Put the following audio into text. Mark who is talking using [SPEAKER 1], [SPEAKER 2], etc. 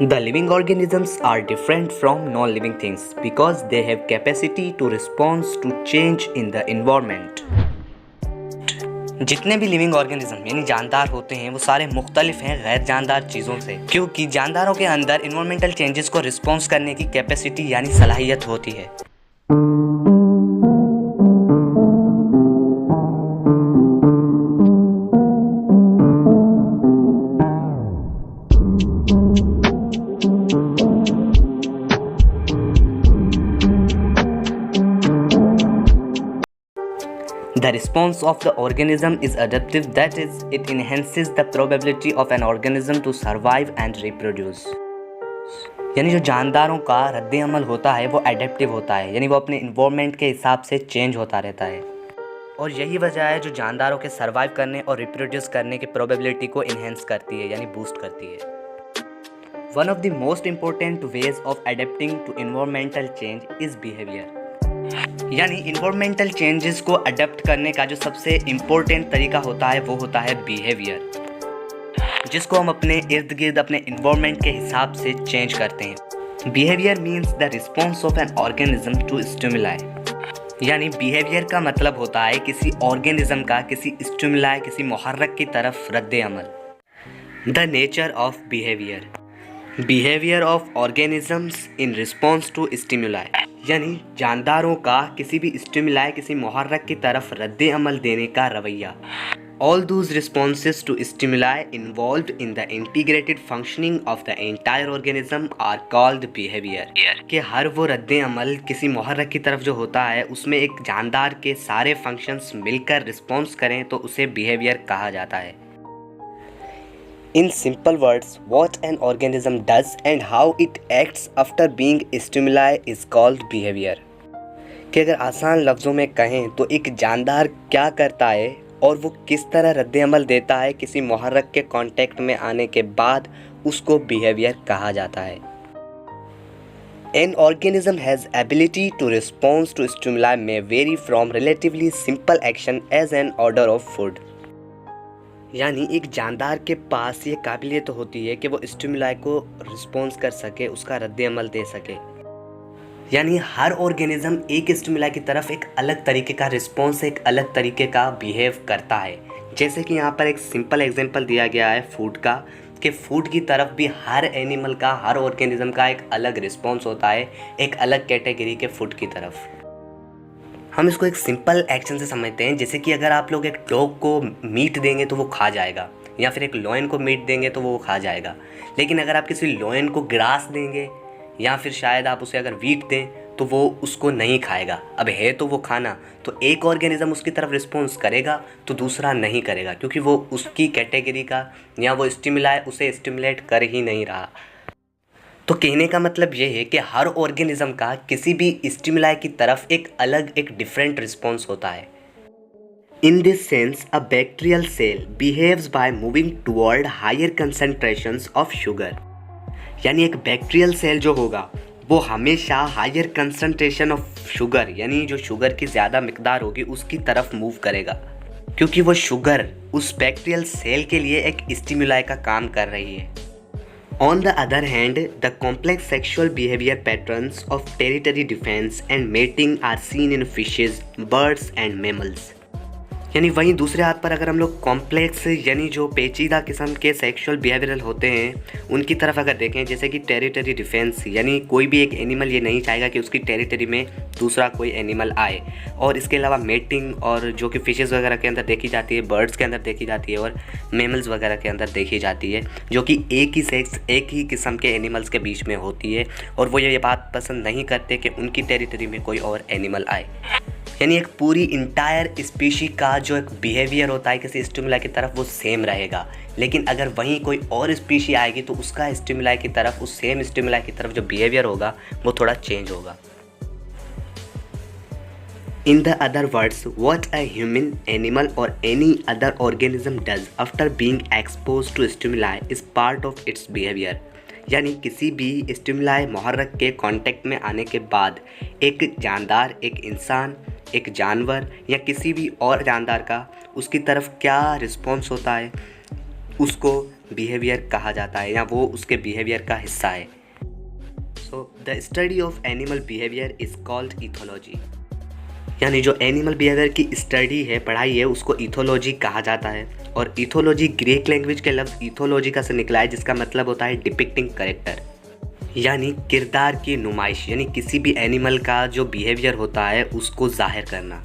[SPEAKER 1] The living organisms are different from non-living things because they have capacity to respond to change in the environment. जितने भी living organism यानी जानदार होते हैं वो सारे मुख्तलिफ हैं गैर जानदार चीज़ों से, क्योंकि जानदारों के अंदर इन्वायरमेंटल चेंजेस को रिस्पॉन्स करने की कैपेसिटी यानी सलाहियत होती है। The response of the organism is adaptive, that is, it enhances the probability of an organism to survive and reproduce. यानी जो जानदारों का रद्द अमल होता है वो एडेप्टिव होता है, यानी वो अपने इन्वायरमेंट के हिसाब से चेंज होता रहता है, और यही वजह है जो जानदारों के सर्वाइव करने और रिप्रोड्यूस करने की प्रोबेबिलिटी को इन्हेंस करती है यानी बूस्ट करती है। One of the most important ways of adapting to environmental change is behaviour, यानी इन्वायरमेंटल चेंजेस को अडेप्ट करने का जो सबसे इम्पोर्टेंट तरीका होता है वो होता है बिहेवियर, जिसको हम अपने इर्द गिर्द अपने इन्वायरमेंट के हिसाब से चेंज करते हैं। Behaviour means the response of an organism to stimuli, यानी बिहेवियर का मतलब होता है किसी ऑर्गेनिज्म का किसी स्टिमुलाई किसी मुहर्रक की तरफ रद्द अमल। The nature of behaviour, behaviour of organisms in response to stimuli, यानी जानदारों का किसी भी स्टिमुलाई किसी मुहर्रक की तरफ रद्द अमल देने का रवैया। All those responses to stimuli involved in the integrated functioning of the entire organism are called behaviour, कि हर वो रद्द अमल किसी मुहर्रक की तरफ जो होता है उसमें एक जानदार के सारे फंक्शंस मिलकर रिस्पॉन्स करें तो उसे बिहेवियर कहा जाता है। In simple words, what an organism does and how it acts after being stimuli is called behavior. कि अगर आसान लफ्ज़ों में कहें तो एक जानदार क्या करता है और वो किस तरह रद्द अमल देता है किसी मुहर्रक के कांटेक्ट में आने के बाद, उसको बिहेवियर कहा जाता है। An organism has ability to respond to stimuli may vary from relatively simple action as an order of food. यानी एक जानदार के पास ये काबिलियत तो होती है कि वो स्टिमुलाई को रिस्पॉन्स कर सके, उसका रद्द अमल दे सके, यानी हर ऑर्गेनिज्म एक स्टिमुलाई की तरफ एक अलग तरीके का रिस्पॉन्स एक अलग तरीके का बिहेव करता है। जैसे कि यहाँ पर एक सिंपल एग्जांपल दिया गया है फूड का, कि फूड की तरफ भी हर एनिमल का हर ऑर्गेनिज्म का एक अलग रिस्पॉन्स होता है एक अलग कैटेगरी के फूड की तरफ। हम इसको एक सिंपल एक्शन से समझते हैं, जैसे कि अगर आप लोग एक डॉग को मीट देंगे तो वो खा जाएगा, या फिर एक लॉयन को मीट देंगे तो वो खा जाएगा। लेकिन अगर आप किसी लॉयन को ग्रास देंगे या फिर शायद आप उसे अगर वीट दें तो वो उसको नहीं खाएगा। अब है तो वो खाना, तो एक ऑर्गेनिज्म उसकी तरफ रिस्पॉन्स करेगा तो दूसरा नहीं करेगा, क्योंकि वो उसकी कैटेगरी का या वो स्टिमुलाई उसे स्टिमुलेट कर ही नहीं रहा। तो कहने का मतलब ये है कि हर ऑर्गेनिज्म का किसी भी स्टिमुलाई की तरफ एक अलग एक डिफरेंट रिस्पॉन्स होता है। In this sense a bacterial cell behaves by moving toward higher concentrations of sugar, यानी एक बैक्टीरियल सेल जो होगा वो हमेशा हायर कंसंट्रेशन ऑफ शुगर यानी जो शुगर की ज़्यादा मिकदार होगी उसकी तरफ मूव करेगा, क्योंकि वो शुगर उस बैक्टीरियल सेल के लिए एक स्टिमुलाई का काम कर रही है। On the other hand, the complex sexual behavior patterns of territory defense and mating are seen in fishes, birds and mammals. यानी वहीं दूसरे हाथ पर अगर हम लोग कॉम्प्लेक्स यानी जो पेचीदा किस्म के सेक्सुअल बिहेवियरल होते हैं उनकी तरफ अगर देखें, जैसे कि टेरिटरी डिफेंस, यानी कोई भी एक एनिमल ये नहीं चाहेगा कि उसकी टेरिटरी में दूसरा कोई एनिमल आए, और इसके अलावा मेटिंग और जो कि फिशेज़ वगैरह के अंदर देखी जाती है, बर्ड्स के अंदर देखी जाती है और मेमल्स वगैरह के अंदर देखी जाती है, जो कि एक ही सेक्स एक ही किस्म के एनिमल्स के बीच में होती है, और वो ये बात पसंद नहीं करते कि उनकी टेरिटरी में कोई और एनिमल आए। यानी एक पूरी इंटायर स्पीशी का जो एक बिहेवियर होता है किसी स्टिमुलाई की तरफ वो सेम रहेगा, लेकिन अगर वहीं कोई और स्पीशी आएगी तो उसका स्टिमुलाई की तरफ उस सेम स्टिमुलाई की तरफ जो बिहेवियर होगा वो थोड़ा चेंज होगा। In the other words, what a human, animal or any other organism does after being exposed to stimuli is part of its behavior. यानी किसी भी स्टिमुलाई मुहर्रक के कांटेक्ट में आने के बाद एक जानदार, एक इंसान, एक जानवर या किसी भी और जानदार का उसकी तरफ क्या रिस्पॉन्स होता है उसको बिहेवियर कहा जाता है या वो उसके बिहेवियर का हिस्सा है। So the study of animal behaviour is called ethology. यानी जो एनिमल बिहेवियर की स्टडी है, पढ़ाई है, उसको इथोलॉजी कहा जाता है। और इथोलॉजी ग्रीक लैंग्वेज के लफ्ज़ इथोलॉजिका से निकला है, जिसका मतलब होता है डिपिक्टिंग कैरेक्टर, यानी किरदार की नुमाइश, यानी किसी भी एनिमल का जो बिहेवियर होता है उसको जाहिर करना।